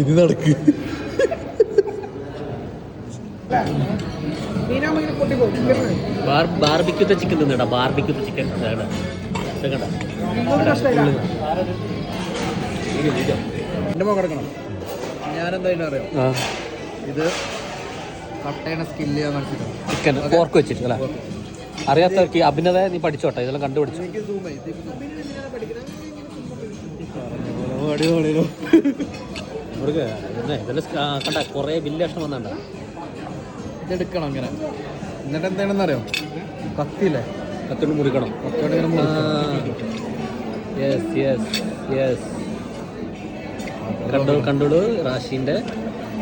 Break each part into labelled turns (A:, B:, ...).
A: ഇത് നടക്ക്.
B: ബാർബിക്യൂത്തെ chicken തിന്നടാ. ബാർബിക്യൂത്തെ chicken
A: എൻ്റെ മുഖം കിടക്കണം. ഞാനെന്തായാലും അറിയാം, ഇത് കട്ടയുടെ സ്കില്ല് ചെയ്യാൻ മനസ്സിലാവും.
B: ചിക്കൻ പോർക്ക് വെച്ചിട്ട് അല്ലേ? അറിയാത്തവർക്ക് അഭിനത നീ പഠിച്ചോട്ടെ, ഇതെല്ലാം കണ്ടുപിടിച്ചു. ഇതെല്ലാം കണ്ട കുറേ ബില്ല് ലക്ഷം വന്നണ്ട.
A: ഇതെടുക്കണം അങ്ങനെ. എന്നിട്ട് എന്താണെന്ന് അറിയാം, കത്തിയില്ലേ,
B: കത്തോണ്ട് മുറിക്കണം. കണ്ടോളൂ റാഷിന്റെ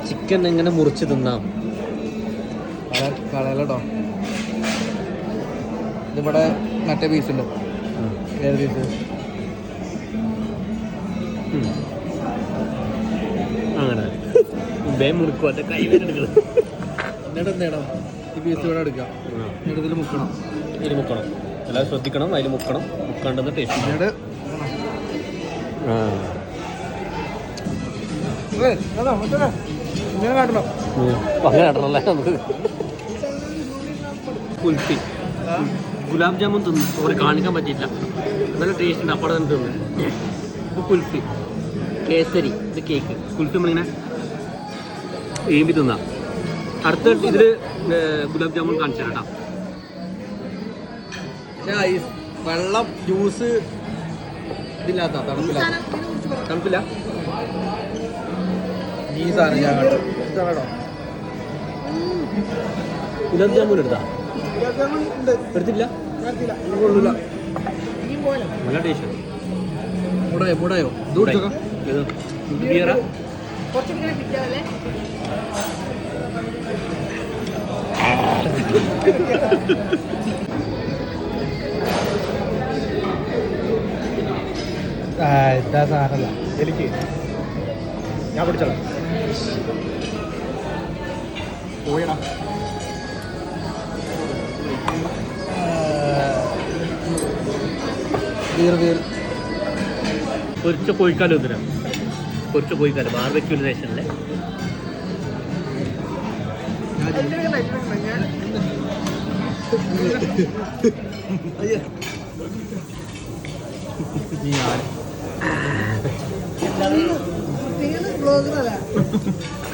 B: ചിക്കൻ എങ്ങനെ മുറിച്ച് തിന്നാം.
A: കളയല്ലോ. ഇതിവിടെ മറ്റേ പീസുണ്ട്. ഏത് പീസ്?
B: അങ്ങനെ മുറിക്കും. അതിന്റെ കൈ എടുക്കണം.
A: എന്നിട്ട് എന്ത് ഈ പീസ് ഇവിടെ എടുക്കാം. ഇതിൽ മുക്കണം.
B: ഇതിൽ മുക്കണം. എല്ലാവരും ശ്രദ്ധിക്കണം. അതിൽ മുക്കണം. മുക്കാണ്ടെന്ന് ടേസ്റ്റ്.
A: എന്നിട്ട് ഇങ്ങനെ കാട്ടണം.
B: അങ്ങനെ കാട്ടണല്ലേ നമുക്ക്. കുൽഫി, ഗുലാബ് ജാമുൻ തിന്നു. അവിടെ കാണിക്കാൻ പറ്റിയില്ല. നല്ല ടേസ്റ്റ് ഉണ്ട്. അപ്പോൾ തന്നെ തിന്നു. ഇത് കുൽഫി, കേസരി, ഇത് കേക്ക്. കുൽഫി നമ്മളിങ്ങനെ ഏമ്പി തിന്നാം. അടുത്ത ഇതിൽ ഗുലാബ് ജാമുൻ കാണിച്ചു തരാം കേട്ടോ.
A: വെള്ളം ജ്യൂസ് ഇതില്ലാത്ത തണുപ്പില്ല. ഈ സാധനം ഞാൻ കേട്ടോ.
B: ഗുലാബ് ജാമുൻ എടുത്താ എടുത്തില്ല.
A: കൊള്ളൂല.
B: നല്ല ടേസ്റ്റ്.
A: മുടയോ
B: ബിയറ
A: ഇതാ സാധനമല്ല എനിക്ക്. ഞാൻ പിടിച്ചോളാം. പോയടാ.
B: പൊരിച്ച കോഴിക്കാലും എന്തിനാ? പൊരിച്ച കോഴിക്കാല് ബാർബക്യൂ ദേശല്ലേ.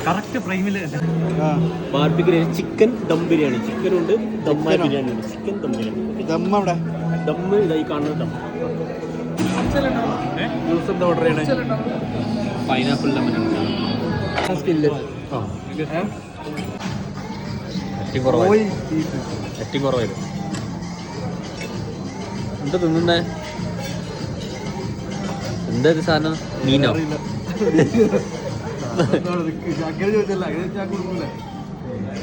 B: കറക്റ്റ് പ്രൈമില് ബാർബിക്യൂ ചിക്കൻ ദം ബിരിയാണി. ചിക്കനുണ്ട്, ദമ്മായ ബിരിയാണി ഉണ്ട്. ചിക്കൻ ദം ബിരിയാണി.
A: ദമ്മ അവിടെ
B: ദമ്മ് ഇതായി കാണുന്നത് ദം.
A: ജ്യൂസ് എന്താ ഓർഡർ ചെയ്യണേ?
B: പൈനാപ്പിൾ ലെമൺ
A: സ്കില്ല്.
B: ചട്ടി കുറവായത്. എന്താ തിന്നുന്നേ? എന്താ ഇത് സാധനം? മീനോ?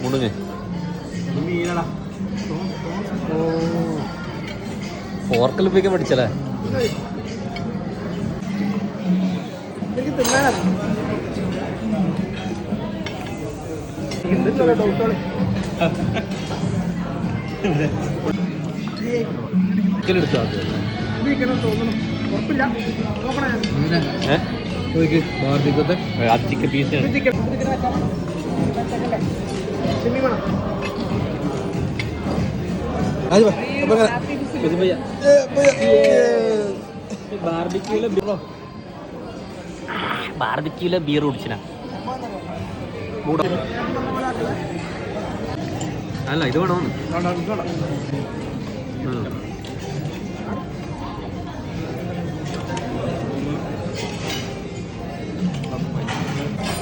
B: മുടുങ്ങ്. ഫോർക്കിൽ ഉപയോഗിക്കാൻ പഠിച്ചല്ലേ? എടുത്താ ചിക്കൻ പീസ് ബാർബിക്യൂലെ ബിയർ കുടിച്ചിന. അല്ല ഇത് വേണോ?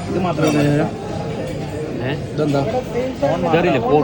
A: ഇത് മാത്രമേ ഇതെന്താ
B: അറിയില്ല. ഫോൺ